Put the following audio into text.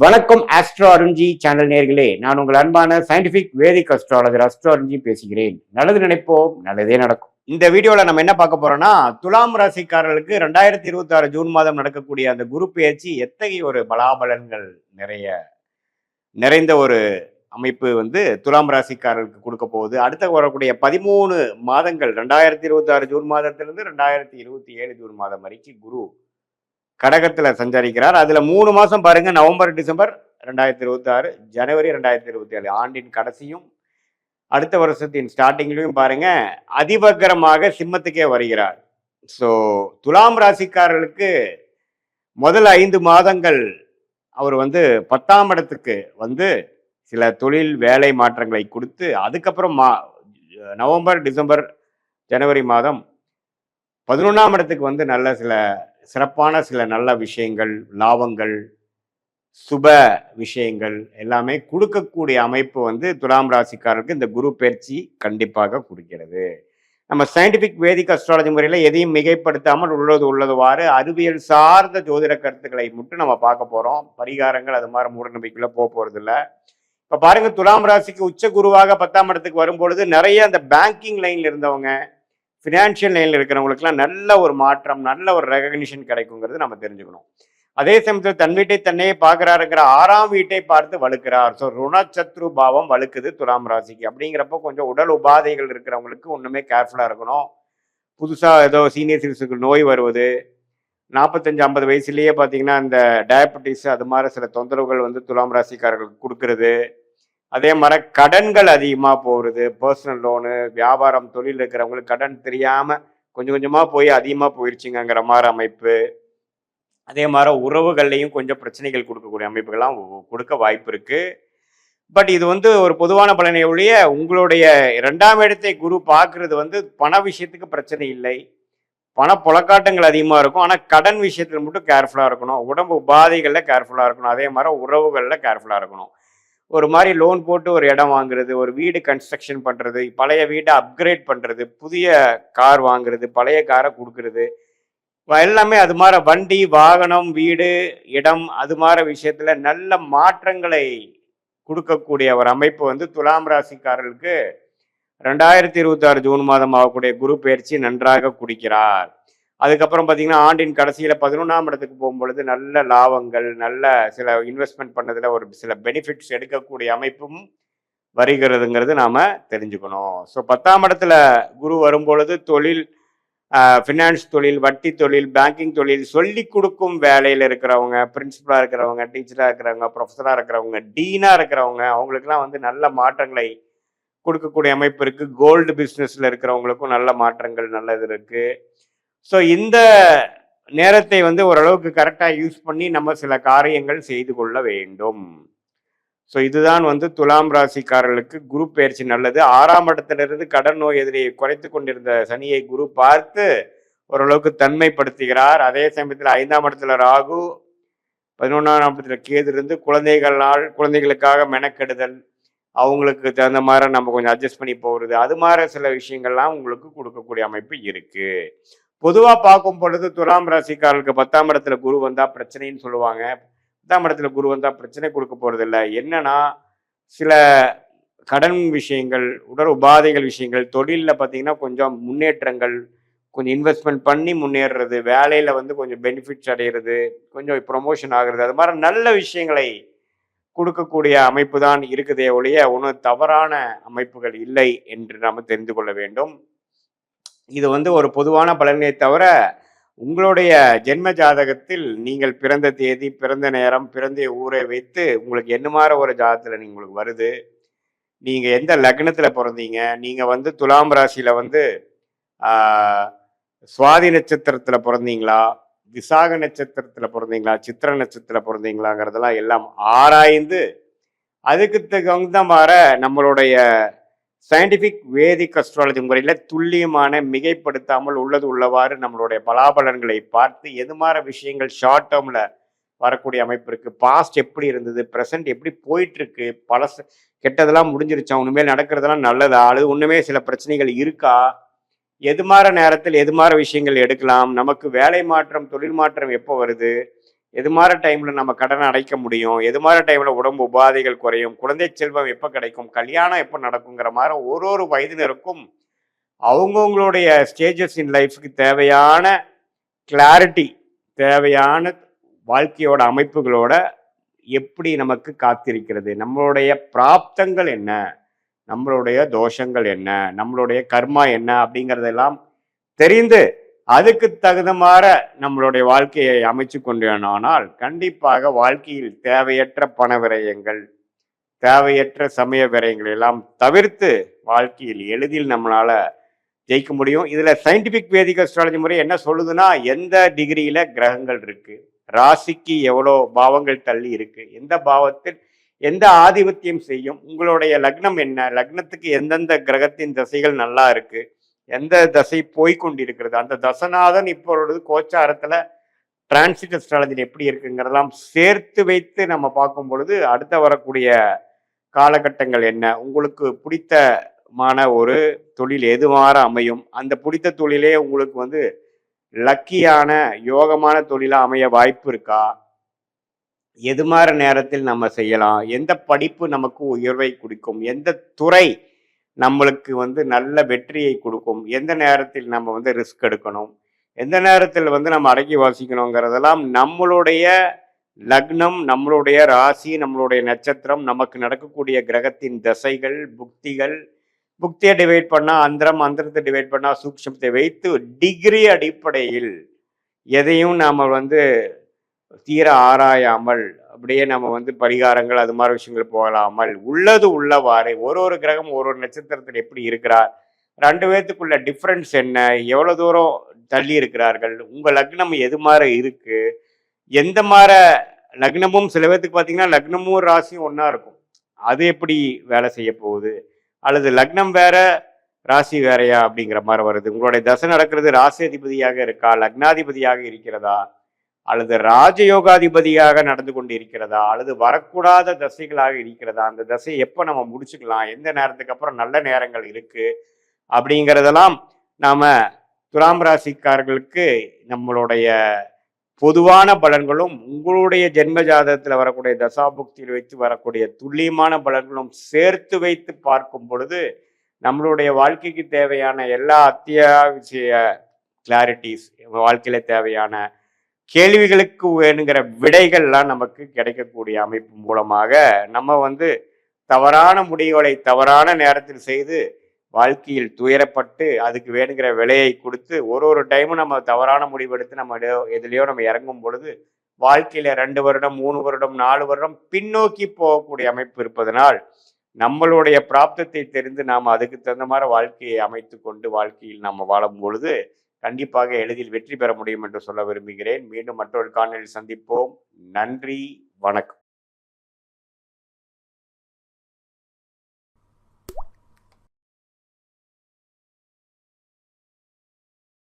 வணக்கம் astro Arunji channel நேர்களே, நான் உங்கள் அன்பான சயின்டிபிக் வேதிக் அஸ்ட்ராலஜர் அஸ்ட்ரோ அருண்ஜி பேசுகிறேன். நல்லது நினைப்போம், நல்லதே நடக்கும். இந்த வீடியோல நம்ம என்ன பார்க்க போறோம்னா, துலாம் ராசிக்காரர்களுக்கு 2026 ஜூன் மாதம் நடக்கக்கூடிய அந்த குரு பெயர்ச்சி எத்தகைய ஒரு பலாபலன்கள் நிறைந்த ஒரு அமைப்பு துலாம் ராசிக்காரர்களுக்கு கொடுக்க போகுது. அடுத்த வரக்கூடிய 13 மாதங்கள் 2026 ஜூன் மாதத்திலிருந்து 2027 ஜூன் மாதம் வரைக்கும் குரு கடகத்துல சஞ்சரிக்கிறார். அதுல 3 மாசம் பாருங்க, நவம்பர் டிசம்பர் 2026, ஜனவரி 2027, ஆண்டின் கடைசியும் அடுத்த வருஷத்தின் ஸ்டார்டிங்லையும் பாருங்க அதிபகரமாக சிம்மத்துக்கே வருகிறார். ஸோ துலாம் ராசிக்காரர்களுக்கு முதல் 5 மாதங்கள் அவர் 10ஆம் இடத்துக்கு சில தொழில் வேலை மாற்றங்களை கொடுத்து, அதுக்கப்புறம் நவம்பர் டிசம்பர் ஜனவரி மாதம் 11ஆம் இடத்துக்கு நல்ல சில சிறப்பான சில நல்ல விஷயங்கள், லாபங்கள், சுப விஷயங்கள் எல்லாமே கொடுக்கக்கூடிய அமைப்பு துலாம் ராசிக்காரருக்கு இந்த குரு பயிற்சி கண்டிப்பாக கொடுக்கிறது. நம்ம சயின்டிபிக் வேதிக் அஸ்ட்ராலஜி முறையில் எதையும் மிகைப்படுத்தாமல் உள்ளதுவாறு அறிவியல் சார்ந்த ஜோதிட கருத்துக்களை மட்டும் நம்ம பார்க்க போறோம். பரிகாரங்கள் அது மாதிரி மூட நம்பிக்கைக்குள்ள போறது இல்லை. இப்ப பாருங்க, துலாம் ராசிக்கு உச்ச குருவாக 10ஆம் இடத்துக்கு வரும்பொழுது நிறைய அந்த பேங்கிங் லைன்ல இருந்தவங்க, ஃபினான்ஷியல் லைனில் இருக்கிறவங்களுக்குலாம் நல்ல ஒரு மாற்றம், நல்ல ஒரு ரெகக்னிஷன் கிடைக்குங்கிறது நம்ம தெரிஞ்சுக்கணும். அதே சமயத்தில் தன் வீட்டை தன்னையே பார்க்குறாருங்கிற 6ஆம் வீட்டை பார்த்து வலுக்கிறார். ஸோ ருணச்சத்ரு பாவம் வலுக்குது துலாம் ராசிக்கு. அப்படிங்கிறப்போ கொஞ்சம் உடல் உபாதைகள் இருக்கிறவங்களுக்கு ஒன்றுமே கேர்ஃபுல்லாக இருக்கணும். புதுசாக ஏதோ சீனியர் சிட்டிசனுக்கு நோய் வருவது, 45-50 வயசுலேயே பார்த்தீங்கன்னா இந்த டயபெட்டிஸ் அது மாதிரி சில தொந்தரவுகள் துலாம் ராசிக்காரர்களுக்கு கொடுக்கறது. அதே மாதிரி கடன்கள் அதிகமாக போகிறது, பர்சனல் லோனு, வியாபாரம், தொழில் இருக்கிறவங்களுக்கு கடன் தெரியாமல் கொஞ்சம் கொஞ்சமாக போய் அதிகமாக போயிடுச்சுங்கிற மாதிரி அமைப்பு. அதே மாதிரி உறவுகள்லையும் கொஞ்சம் பிரச்சனைகள் கொடுக்கக்கூடிய அமைப்புகள்லாம் கொடுக்க வாய்ப்பு இருக்கு. பட் இது ஒரு பொதுவான பலனை ஒழிய, உங்களுடைய 2ஆம் இடத்தை குரு பார்க்கறது பண விஷயத்துக்கு பிரச்சனை இல்லை. பண புழக்காட்டங்கள் அதிகமாக இருக்கும். ஆனால் கடன் விஷயத்தில் மட்டும் கேர்ஃபுல்லாக இருக்கணும். உடம்பு உபாதைகளில் கேர்ஃபுல்லாக இருக்கணும். அதே மாதிரி உறவுகளில் கேர்ஃபுல்லாக இருக்கணும். ஒரு மாதிரி லோன் போட்டு ஒரு இடம் வாங்குறது, ஒரு வீடு கன்ஸ்ட்ரக்ஷன் பண்ணுறது, பழைய வீட்டை அப்கிரேட் பண்ணுறது, புதிய கார் வாங்குறது, பழைய காரை கொடுக்கறது, எல்லாமே அது மாதிரி வண்டி, வாகனம், வீடு, இடம் அது மாதிரி விஷயத்துல நல்ல மாற்றங்களை கொடுக்கக்கூடிய ஒரு அமைப்பு துலாம் ராசிக்காரர்களுக்கு 2026 ஜூன் மாதம் ஆகக்கூடிய குரு பயிற்சி நன்றாக குடிக்கிறார். அதுக்கப்புறம் பார்த்தீங்கன்னா ஆண்டின் கடைசியில் 11ஆம் இடத்துக்கு போகும்பொழுது நல்ல லாபங்கள், நல்ல சில இன்வெஸ்ட்மெண்ட் பண்ணதில் ஒரு சில பெனிஃபிட்ஸ் எடுக்கக்கூடிய அமைப்பும் வருகிறதுங்கிறது நாம் தெரிஞ்சுக்கணும். ஸோ 10ஆம் இடத்துல குரு வரும்பொழுது தொழில், ஃபினான்ஸ் தொழில், வட்டி தொழில், பேங்கிங் தொழில், சொல்லி கொடுக்கும் வேலையில் இருக்கிறவங்க, பிரின்சிபலாக இருக்கிறவங்க, டீச்சராக இருக்கிறவங்க, ப்ரொஃபஸராக இருக்கிறவங்க, டீனாக இருக்கிறவங்க, அவங்களுக்குலாம் நல்ல மாற்றங்களை கொடுக்கக்கூடிய அமைப்பு இருக்குது. கோல்டு பிஸ்னஸில் இருக்கிறவங்களுக்கும் நல்ல மாற்றங்கள் நல்லது இருக்குது. ஸோ இந்த நேரத்தை ஓரளவுக்கு கரெக்டாக யூஸ் பண்ணி நம்ம சில காரியங்கள் செய்து கொள்ள வேண்டும். ஸோ இதுதான் துலாம் ராசிக்காரர்களுக்கு குரு பயிற்சி நல்லது. 6ஆம் இடத்திலிருந்து கடன் நோய் எதிரியை குறைத்து கொண்டிருந்த சனியை குரு பார்த்து ஓரளவுக்கு தன்மைப்படுத்துகிறார். அதே சமயத்தில் 5ஆம் இடத்துல ராகு, 11ஆம் இடத்துல கேது இருந்து குழந்தைகளுக்காக மெனக்கெடுதல், அவங்களுக்கு தகுந்த மாதிரி நம்ம கொஞ்சம் அட்ஜஸ்ட் பண்ணி போகிறது, அது மாதிரி சில விஷயங்கள்லாம் உங்களுக்கு கொடுக்கக்கூடிய அமைப்பு இருக்கு. பொதுவாக பார்க்கும் பொழுது துலாம் ராசிக்காரர்களுக்கு 10ஆம் இடத்துல குரு வந்தா பிரச்சனைன்னு சொல்லுவாங்க. 10ஆம் இடத்துல குரு வந்தா பிரச்சனை கொடுக்க போறது இல்லை. என்னன்னா சில கடன் விஷயங்கள், உடல் உபாதைகள் விஷயங்கள், தொழிலில் பார்த்தீங்கன்னா கொஞ்சம் முன்னேற்றங்கள், கொஞ்சம் இன்வெஸ்ட்மெண்ட் பண்ணி முன்னேறுறது, வேலையில் கொஞ்சம் பெனிஃபிட்ஸ் அடைகிறது, கொஞ்சம் ப்ரொமோஷன் ஆகுறது, அது மாதிரி நல்ல விஷயங்களை கொடுக்கக்கூடிய அமைப்பு தான் இருக்குதே ஒழிய ஒன்றும் தவறான அமைப்புகள் இல்லை என்று நாம் தெரிந்து கொள்ள வேண்டும். இது ஒரு பொதுவான பலனை தவிர உங்களுடைய ஜென்ம ஜாதகத்தில் நீங்கள் பிறந்த தேதி, பிறந்த நேரம், பிறந்த ஊரை வைத்து உங்களுக்கு என்ன மாதிரி ஒரு ஜாதகத்தில் உங்களுக்கு வருது, நீங்கள் எந்த லக்னத்தில் பிறந்தீங்க, நீங்கள் துலாம் ராசியில் சுவாதி நட்சத்திரத்தில் பிறந்தீங்களா, விசாக நட்சத்திரத்தில் பிறந்தீங்களா, சித்திர நட்சத்திரத்தில் பிறந்தீங்களாங்கிறதெல்லாம் எல்லாம் ஆராய்ந்து அதுக்கு தகுந்த மாதிரி நம்மளுடைய சயின்டிபிக் வேதிக் அஸ்ட்ராலஜி முறையில் துல்லியமான, மிகைப்படுத்தாமல் உள்ளவாறு நம்மளுடைய பலாபலன்களை பார்த்து எது மாதிரி விஷயங்கள் ஷார்ட் டேர்மில் வரக்கூடிய அமைப்பு இருக்குது, பாஸ்ட் எப்படி இருந்தது, ப்ரெசன்ட் எப்படி போயிட்டுருக்கு, கெட்டதெல்லாம் முடிஞ்சிருச்சா, உண்மையில் நடக்கிறதெல்லாம் நல்லதா, அல்லது ஒன்றுமே சில பிரச்சனைகள் இருக்கா, எது மாதிரி நேரத்தில் எது மாதிரி விஷயங்கள் எடுக்கலாம், நமக்கு வேலை மாற்றம், தொழில் மாற்றம் எப்போ வருது, எது மாதிரி டைம்ல நம்ம கடனை அடைக்க முடியும், எது மாதிரி டைம்ல உடம்பு உபாதைகள் குறையும், குழந்தை செல்வம் எப்போ கிடைக்கும், கல்யாணம் எப்போ நடக்குங்கிற மாதிரி ஒரு ஒரு வயதினருக்கும் அவங்கவுங்களுடைய ஸ்டேஜஸ் இன் லைஃப்க்கு தேவையான கிளாரிட்டி, தேவையான வாழ்க்கையோட அமைப்புகளோட எப்படி நமக்கு காத்திருக்கிறது, நம்மளுடைய பிராப்தங்கள் என்ன, நம்மளுடைய தோஷங்கள் என்ன, நம்மளுடைய கர்மா என்ன அப்படிங்கிறதெல்லாம் தெரிந்து அதுக்கு தகுந்தமாற நம்மளுடைய வாழ்க்கையை அமைச்சு கொண்டேனானால் கண்டிப்பாக வாழ்க்கையில் தேவையற்ற பண விரயங்கள், தேவையற்ற சமய விரயங்கள் எல்லாம் தவிர்த்து வாழ்க்கையில் எளிதில் நம்மளால ஜெயிக்க முடியும். இதுல சயின்டிபிக் வேதிக் அஸ்ட்ராலஜி முறை என்ன சொல்லுதுன்னா, எந்த டிகிரியில கிரகங்கள் இருக்கு, ராசிக்கு எவ்வளோ பாவங்கள் தள்ளி இருக்கு, எந்த பாவத்தில் எந்த ஆதிபத்தியம் செய்யும், உங்களுடைய லக்னம் என்ன, லக்னத்துக்கு எந்தெந்த கிரகத்தின் தசைகள் நல்லா இருக்கு, எந்த தசை போய்கொண்டிருக்கிறது, அந்த தசநாதன் இப்பொழுது கோச்சாரத்துல டிரான்சிட் அஸ்ட்ராலஜி எப்படி இருக்குங்கிறதெல்லாம் சேர்த்து வைத்து நம்ம பார்க்கும் பொழுது அடுத்த வரக்கூடிய காலகட்டங்கள் என்ன, உங்களுக்கு பிடித்தமான ஒரு தொழில் எதுவாற அமையும், அந்த பிடித்த தொழிலே உங்களுக்கு வந்து லக்கியான யோகமான தொழிலா அமைய வாய்ப்பு இருக்கா, எது மாதிரி நேரத்தில் நம்ம செய்யலாம், எந்த படிப்பு நமக்கு உயர்வை கொடுக்கும், எந்த துறை நம்மளுக்கு வந்து நல்ல வெற்றியை கொடுக்கும், எந்த நேரத்தில் நம்ம வந்து ரிஸ்க் எடுக்கணும், எந்த நேரத்தில் வந்து நம்ம அடக்கி வாசிக்கணுங்கிறதெல்லாம் நம்மளுடைய லக்னம், நம்மளுடைய ராசி, நம்மளுடைய நட்சத்திரம், நமக்கு நடக்கக்கூடிய கிரகத்தின் தசைகள், புக்திகள், புக்தியை டிவைட் பண்ணால் அந்தரம், அந்தரத்தை டிவைட் பண்ணால் சூக்ஷமத்தை வைத்து டிகிரி அடிப்படையில் எதையும் நாம் வந்து தீர ஆராயாமல் அப்படியே நம்ம வந்து பரிகாரங்கள் அது மாதிரி விஷயங்கள் போகலாமல் உள்ளது உள்ளவாறு ஒரு ஒரு கிரகம் ஒரு ஒரு நட்சத்திரத்தில் எப்படி இருக்கிறார், ரெண்டு பேர்த்துக்குள்ள டிஃப்ரென்ஸ் என்ன, எவ்வளோ தூரம் தள்ளி இருக்கிறார்கள், உங்கள் லக்னம் எது மாதிரி இருக்கு, எந்த மாதிரி லக்னமும் சில பேர்த்துக்கு பார்த்தீங்கன்னா லக்னமும் ராசியும் ஒன்றா இருக்கும், அது எப்படி வேலை செய்ய போகுது, அல்லது லக்னம் வேற ராசி வேறையா அப்படிங்கிற மாதிரி வருது, உங்களுடைய தசை நடக்கிறது ராசி அதிபதியாக இருக்கா, லக்னாதிபதியாக இருக்கிறதா, அல்லது ராஜயோகாதிபதியாக நடந்து கொண்டு இருக்கிறதா, அல்லது வரக்கூடாத தசைகளாக இருக்கிறதா, அந்த தசை எப்போ நம்ம முடிச்சுக்கலாம், எந்த நேரத்துக்கு அப்புறம் நல்ல நேரங்கள் இருக்கு அப்படிங்கிறதெல்லாம் நாம துலாம் ராசிக்காரர்களுக்கு நம்மளுடைய பொதுவான பலன்களும் உங்களுடைய ஜென்ம ஜாதகத்தில் வரக்கூடிய தசாபுக்தியில் வைத்து வரக்கூடிய துல்லியமான பலன்களும் சேர்த்து வைத்து பார்க்கும் பொழுது நம்மளுடைய வாழ்க்கைக்கு தேவையான எல்லா அத்தியாவசிய கிளாரிட்டிஸ், வாழ்க்கையில தேவையான கேள்விகளுக்கு வேணுங்கிற விடைகள்லாம் நமக்கு கிடைக்கக்கூடிய அமைப்பு மூலமாக நம்ம வந்து தவறான முடிவுகளை தவறான நேரத்தில் செய்து வாழ்க்கையில் துயரப்பட்டு அதுக்கு வேணுங்கிற விலையை கொடுத்து ஒரு ஒரு டைமும் நம்ம தவறான முடிவு எடுத்து நம்ம எதுலையோ நம்ம இறங்கும் பொழுது வாழ்க்கையில 2 வருடம் 3 வருடம் 4 வருடம் பின்னோக்கி போகக்கூடிய அமைப்பு இருப்பதனால் நம்மளுடைய பிராப்தத்தை தெரிந்து நாம் அதுக்கு தகுந்த மாதிரி வாழ்க்கையை அமைத்து கொண்டு வாழ்க்கையில் நாம் வாழும் பொழுது கண்டிப்பாக எளிதில் வெற்றி பெற முடியும் என்று சொல்ல விரும்புகிறேன். மீண்டும் மற்றொரு காணொளியில் சந்திப்போம். நன்றி, வணக்கம்.